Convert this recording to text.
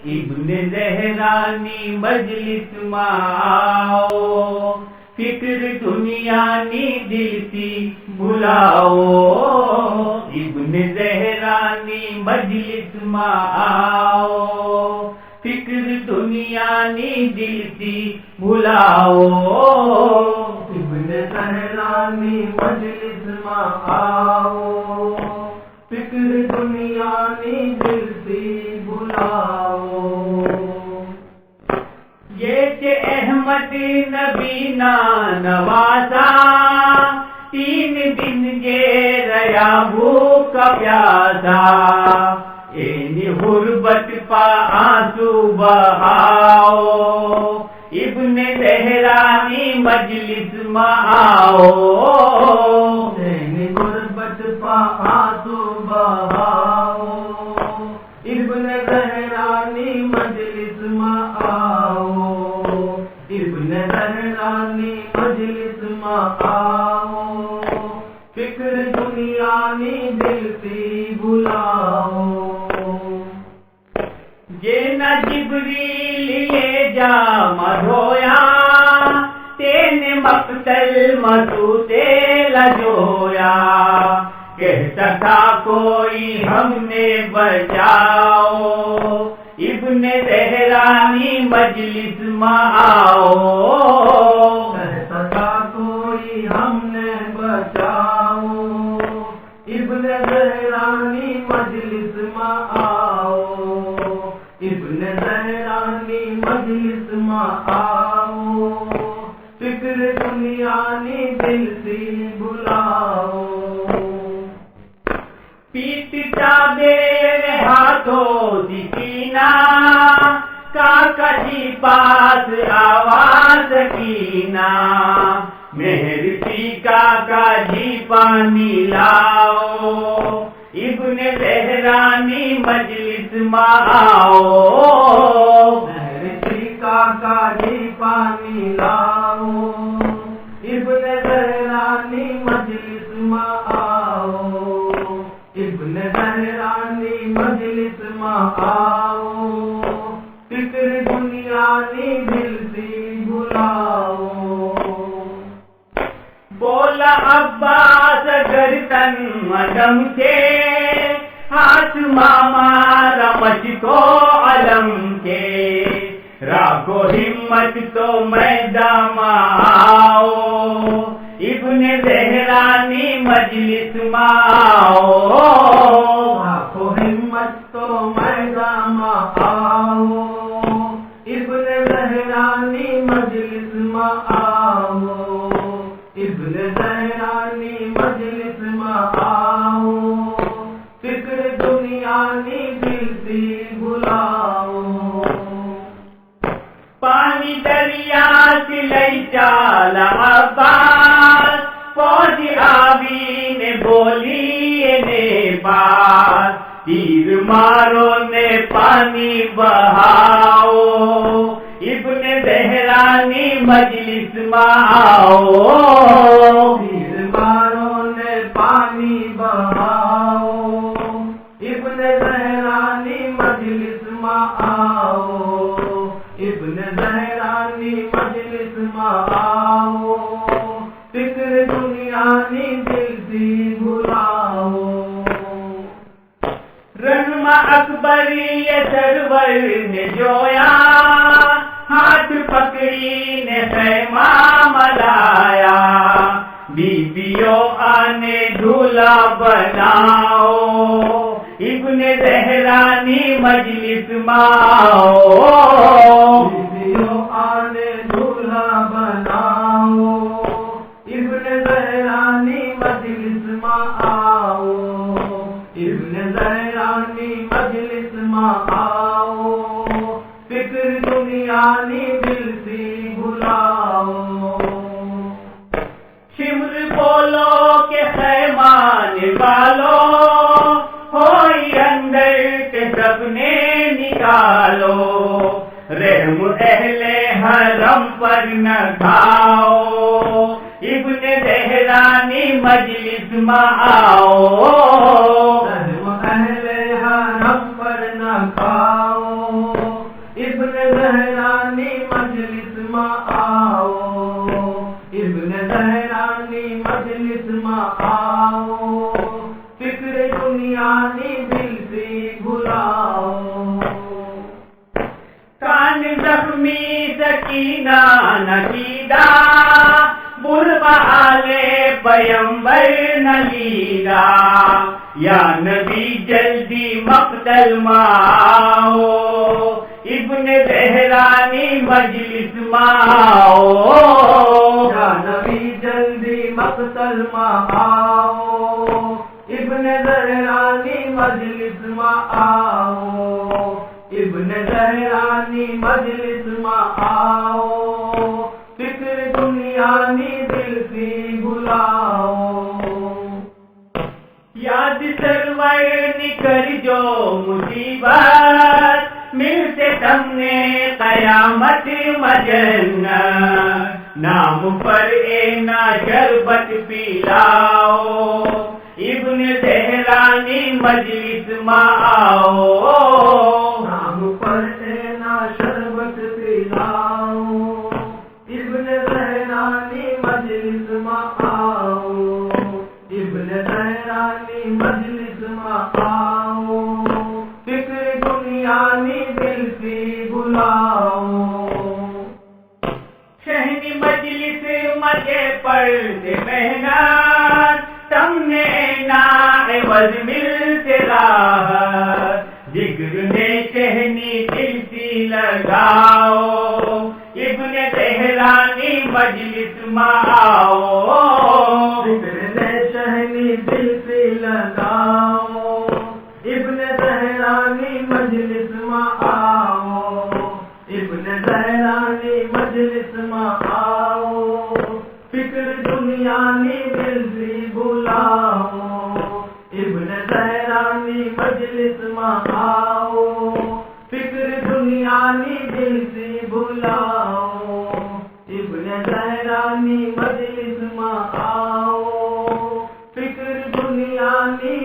ابن زہرانی مجلس ماؤ، فکر دنیا نی دل سی بھلاؤ، ابن زہرانی مجلس ماؤ، فکر دنیا نی دل سی بھلاؤ، ابن زہرانی مجلس ماؤ، فکر دنیا نی دل سی بھلاؤ، یہ کہ احمد نبی نا نوازا، 3 دن یہ ریا بھوکا پیاسا، این غربت پا آنسو بہاؤ، ابن زہرانی مجلس میں آؤ، این غربت پا آنسو بہاؤ، ابن زہرانی مجلس میں آؤ، ابن زہرانی مجلس میں آؤ، فکر دنیا نی دل سی بھلاؤ، یہ نہ جبریل لے جا مدھویا، تین مقتل مسوتے لجویا، کہتا تھا کوئی ہم نے بچاؤ، ابن زہرانی مجلس میں آؤ، کہتا تھا کوئی ہم نے بچاؤ، ابن زہرانی مجلس میں آؤ، ابن زہرانی مجلس میں آؤ، فکر دنیا نی دل سی بھلاؤ، پیٹتا میرے ہاتھوں سکینہ، کاکا جی پاس آواز کینا، مہر سی کاکا جی پانی لاؤ، ابن زہرانی مجلس میں آؤ، مہر سی کاکا جی پانی لاؤ، ابن زہرانی مجلس میں آؤ، ابن زہرانی مجلس میں آؤ، فکر دنیا نی دل سی بھلاؤ، بولا عباس گردن مدم کے، ہاتھ ماما رمج کو علم کے، راکھو ہمت تو میدان آؤ، ابن زہرانی مجلس میں آؤ، راکھو ہمت تو میدان آؤ، ابن زہرانی مجلس میں آؤ، ابن زہرانی مجلس میں آؤ، فکر دنیا نی دل سی بھلاؤ، پانی دریا سے لئی چالا عباس، فوج آوی نے بولی نے پاس، تیر مارو نے پانی بہاؤ، ابن زہرانی مجلس میں آؤ، تیر مارو نے پانی بہاؤ، ابن زہرانی مجلس میں آؤ، ابن زہرانی مجلس میں آؤ، فکر دنیا نی دل سی بھلاؤ، رہنما اکبری یہ سرور نے جویا، ہاتھ پکڑی نے خیمہ ملایا، بیویوں آنے دھولا بناؤ، ابن زہرانی مجلس میں آؤ، بیویوں آنے دھولا بناؤ، ابن زہرانی مجلس میں آؤ، ابن زہرانی مجلس میں آؤ، فکر دنیا نی دل سی بھلاؤ، شمر بولو کہ خیمہ نکالو، ہوئی اندر کے سب نے نکالو، رحم اہل حرم پر نہ کھاؤ، ابن زہرانی مجلس میں آؤ، رحم اہل حرم پر نہ کھاؤ، مدینہ نشیدہ بربالے پیمبر نلیدہ یا نبی جلدی مقتل ماؤ ابن زہرانی مجلس ماؤ یا نبی جلدی مقتل آؤ ابن زہرانی مجلس میں آؤ ابن زہرانی مجلس میں آؤ فکر دنیانی دل سے بلاؤ یاد سرور نکر جو مصیبت ملتے تم نے قیامت مجنت نام پر اینا شربت پلاؤ ابن زہرانی مجلس میں آؤ نام پر اینا شربت پلاؤ ابن زہرانی مجلس میں آؤ ابن زہرانی مجلس میں آؤ فکر دنیانی دل سے بلاؤ شہنی مجلس مجھے پڑھتے محنت تم نے ناعوض ملتے راحت جگر نے شہنی دل سی لگاؤ ابن زہرانی مجلس میں آؤ شہنی دل سے لگاؤ ابن زہرانی مجلس میں آؤ ابن زہرانی مجلس میں آؤ فکر دنیانی دل سے بلاؤ ابن زہرانی مجلس میں آؤ فکر دنیانی دل سے بلاؤ ابن زہرانی مجلس میں آؤ فکر دنیانی